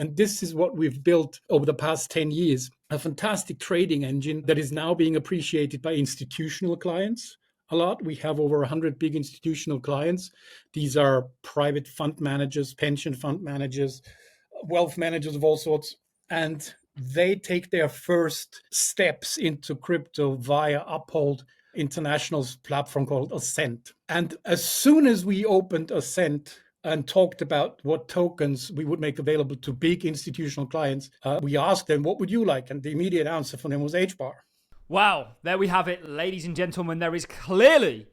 And this is what we've built over the past 10 years, a fantastic trading engine that is now being appreciated by institutional clients a lot. We have over 100 big institutional clients. These are private fund managers, pension fund managers, wealth managers of all sorts. And they take their first steps into crypto via Uphold International's platform called Ascent. And as soon as we opened Ascent and talked about what tokens we would make available to big institutional clients, we asked them, what would you like? And the immediate answer from them was HBAR. Wow, there we have it, ladies and gentlemen. There is clearly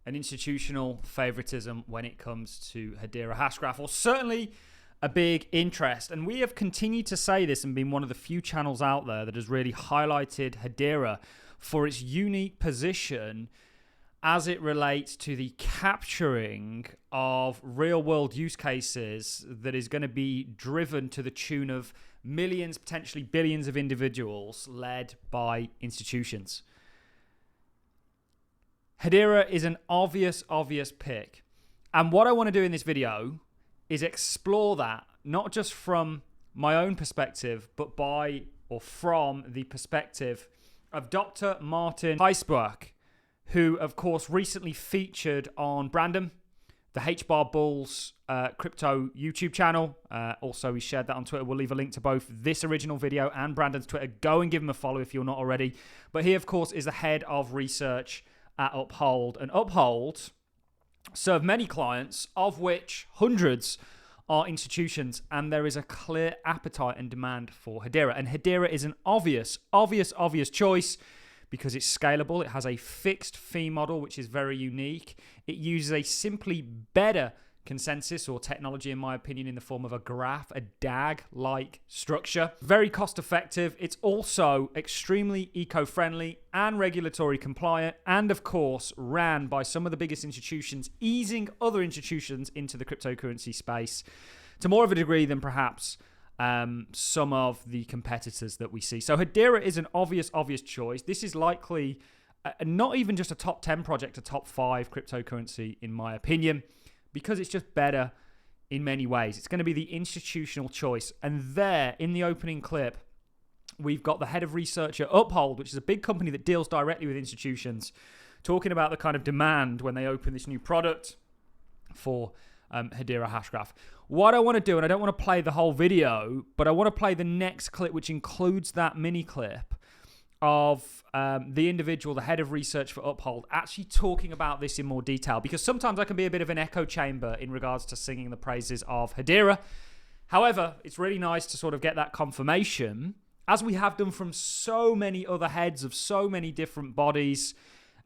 an institutional favoritism when it comes to Hedera Hashgraph, or certainly a big interest. And we have continued to say this and been one of the few channels out there that has really highlighted Hedera for its unique position as it relates to the capturing of real-world use cases that is going to be driven to the tune of millions, potentially billions of individuals led by institutions. Hedera is an obvious pick. And what I want to do in this video is explore that, not just from my own perspective, but by or from the perspective of Dr. Martin Heisbach, who, of course, recently featured on Brandon, the HBAR Bulls crypto YouTube channel. Also, he shared that on Twitter. We'll leave a link to both this original video and Brandon's Twitter. Go and give him a follow if you're not already. But he, of course, is the head of research at Uphold. And Uphold serve many clients, of which hundreds are institutions. And there is a clear appetite and demand for Hedera. And Hedera is an obvious choice, because it's scalable. It has a fixed fee model, which is very unique. It uses a simply better consensus or technology, in my opinion, in the form of a graph, a DAG-like structure. Very cost effective. It's also extremely eco-friendly and regulatory compliant, and of course, ran by some of the biggest institutions, easing other institutions into the cryptocurrency space to more of a degree than perhaps some of the competitors that we see. So Hedera is an obvious choice. This is likely not even just a top 10 project, a top 5 cryptocurrency, in my opinion, because it's just better in many ways. It's going to be the institutional choice. And there, in the opening clip, we've got the head of research at Uphold, which is a big company that deals directly with institutions, talking about the kind of demand when they open this new product for Hedera Hashgraph. What I want to do, and I don't want to play the whole video, but I want to play the next clip, which includes that mini clip of the individual, the head of research for Uphold, actually talking about this in more detail, because sometimes I can be a bit of an echo chamber in regards to singing the praises of Hedera. However, it's really nice to sort of get that confirmation, as we have done from so many other heads of so many different bodies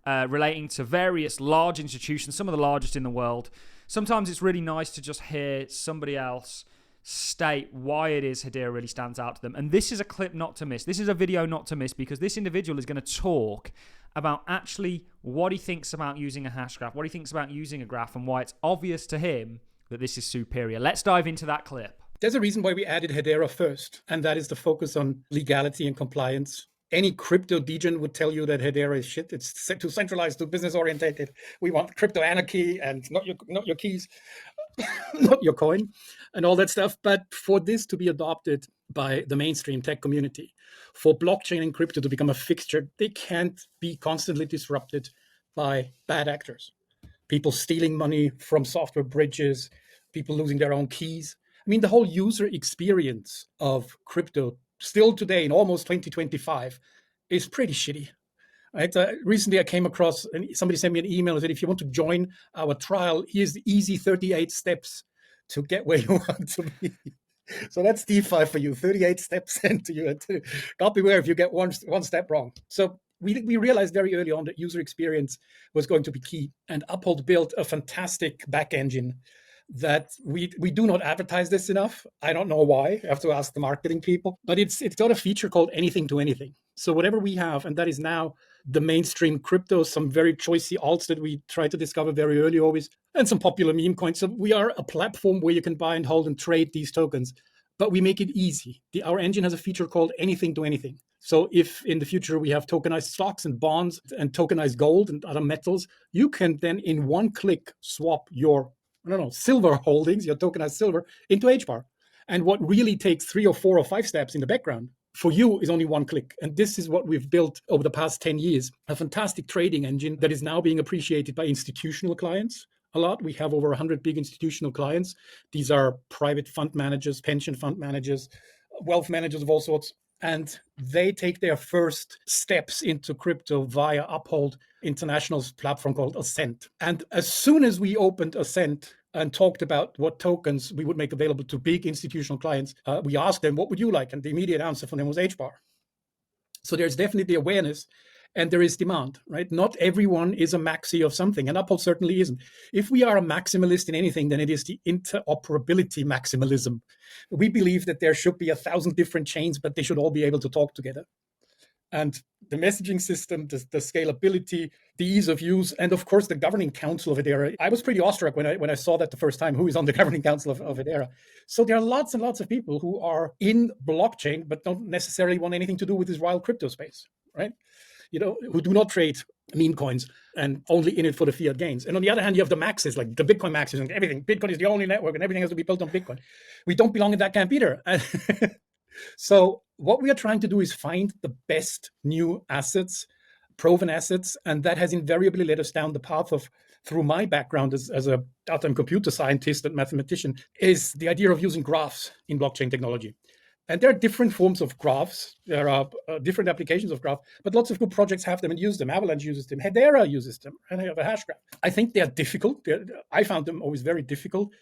relating to various large institutions, some of the largest in the world. Sometimes it's really nice to just hear somebody else state why it is Hedera really stands out to them. And this is a clip not to miss. This is a video not to miss, because this individual is going to talk about actually what he thinks about using a hash graph, what he thinks about using a graph, and why it's obvious to him that this is superior. Let's dive into that clip. There's a reason why we added Hedera first, and that is the focus on legality and compliance. Any crypto degen would tell you that Hedera is shit. It's too centralized, too business oriented. We want crypto anarchy and not your keys, not your coin, and all that stuff. But for this to be adopted by the mainstream tech community, for blockchain and crypto to become a fixture, they can't be constantly disrupted by bad actors. People stealing money from software bridges, people losing their own keys. I mean, the whole user experience of crypto still today in almost 2025 is pretty shitty. Right? Recently I came across, and somebody sent me an email and said, if you want to join our trial, here's the easy 38 steps to get where you want to be. So that's DeFi for you, 38 steps into you. God beware if you get one step wrong. So we realized very early on that user experience was going to be key. And Uphold built a fantastic back engine that we do not advertise this enough. I don't know why. I have to ask the marketing people. But it's got a feature called anything to anything. So whatever we have, and that is now the mainstream crypto, some very choicey alts that we try to discover very early always, and some popular meme coins. So we are a platform where you can buy and hold and trade these tokens, but we make it easy. Our engine has a feature called anything to anything. So if in the future we have tokenized stocks and bonds and tokenized gold and other metals, you can then in one click swap your silver holdings, your tokenized silver, into HBAR. And what really takes 3 or 4 or 5 steps in the background for you is only one click. And this is what we've built over the past 10 years, a fantastic trading engine that is now being appreciated by institutional clients a lot. We have over 100 big institutional clients. These are private fund managers, pension fund managers, wealth managers of all sorts. And they take their first steps into crypto via Uphold International's platform called Ascent. And as soon as we opened Ascent and talked about what tokens we would make available to big institutional clients, we asked them, what would you like? And the immediate answer from them was HBAR. So there's definitely awareness and there is demand, right? Not everyone is a maxi of something, and Uphold certainly isn't. If we are a maximalist in anything, then it is the interoperability maximalism. We believe that there should be 1,000 different chains, but they should all be able to talk together. And the messaging system, the scalability, the ease of use, and of course the governing council of Hedera. I was pretty awestruck when I saw that the first time, who is on the governing council of Hedera. So there are lots and lots of people who are in blockchain, but don't necessarily want anything to do with this wild crypto space, right? Who do not trade meme coins and only in it for the fiat gains. And on the other hand, you have the maxes, like the Bitcoin maxes and everything. Bitcoin is the only network and everything has to be built on Bitcoin. We don't belong in that camp either. So what we are trying to do is find the best new assets, proven assets, and that has invariably led us down the path of, through my background as a data and computer scientist and mathematician, is the idea of using graphs in blockchain technology. And there are different forms of graphs. There are different applications of graph, but lots of good projects have them and use them. Avalanche uses them. Hedera uses them. And they have a hash graph. I think they are difficult. I found them always very difficult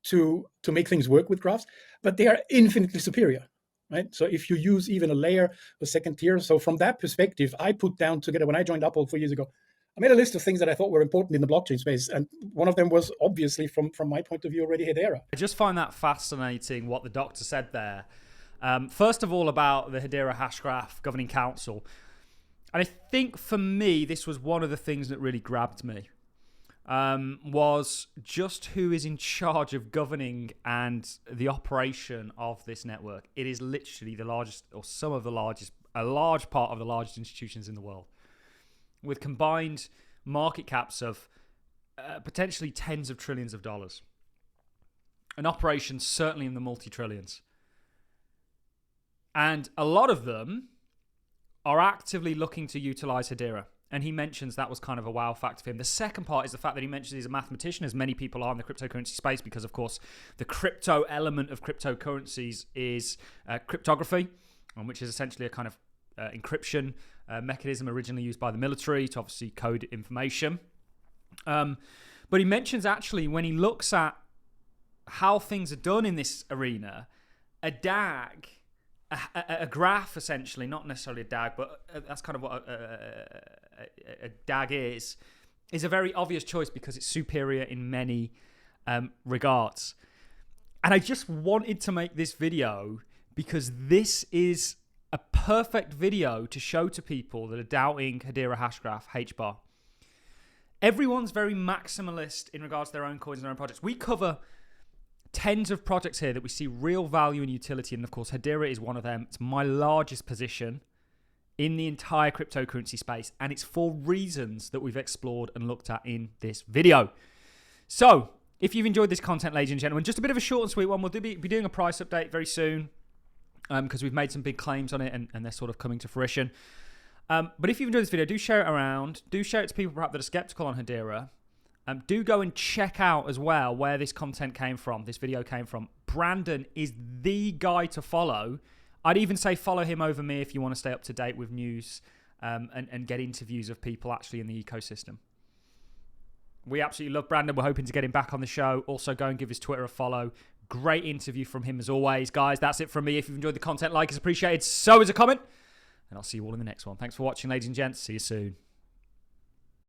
to make things work with graphs, but they are infinitely superior, right? So if you use even a layer, a second tier. So from that perspective, I put down together, when I joined Uphold 4 years ago, I made a list of things that I thought were important in the blockchain space. And one of them was obviously, from my point of view, already Hedera. I just find that fascinating what the doctor said there. First of all, about the Hedera Hashgraph Governing Council. And I think for me, this was one of the things that really grabbed me, was just who is in charge of governing and the operation of this network. It is literally the largest, or some of the largest, a large part of the largest institutions in the world, with combined market caps of potentially tens of trillions of dollars. An operation certainly in the multi-trillions. And a lot of them are actively looking to utilize Hedera. And he mentions that was kind of a wow factor for him. The second part is the fact that he mentions he's a mathematician, as many people are in the cryptocurrency space, because, of course, the crypto element of cryptocurrencies is cryptography, which is essentially a kind of encryption mechanism originally used by the military to obviously code information. But he mentions, actually, when he looks at how things are done in this arena, a DAG... A graph, essentially, not necessarily a DAG, but that's kind of what a DAG is a very obvious choice because it's superior in many regards. And I just wanted to make this video because this is a perfect video to show to people that are doubting Hedera Hashgraph HBAR. Everyone's very maximalist in regards to their own coins and their own projects. We cover tens of projects here that we see real value and utility, and of course Hedera is one of them. It's my largest position in the entire cryptocurrency space, and it's for reasons that we've explored and looked at in this video. So if you've enjoyed this content, ladies and gentlemen, just a bit of a short and sweet one. We'll be doing a price update very soon because we've made some big claims on it and they're sort of coming to fruition. But if you've enjoyed this video, do share it around. Do share it to people perhaps that are skeptical on Hedera. Do go and check out as well where this content came from, this video came from. Brandon is the guy to follow. I'd even say follow him over me if you want to stay up to date with news and get interviews of people actually in the ecosystem. We absolutely love Brandon. We're hoping to get him back on the show. Also, go and give his Twitter a follow. Great interview from him as always. Guys, that's it from me. If you've enjoyed the content, like is appreciated. So is a comment. And I'll see you all in the next one. Thanks for watching, ladies and gents. See you soon.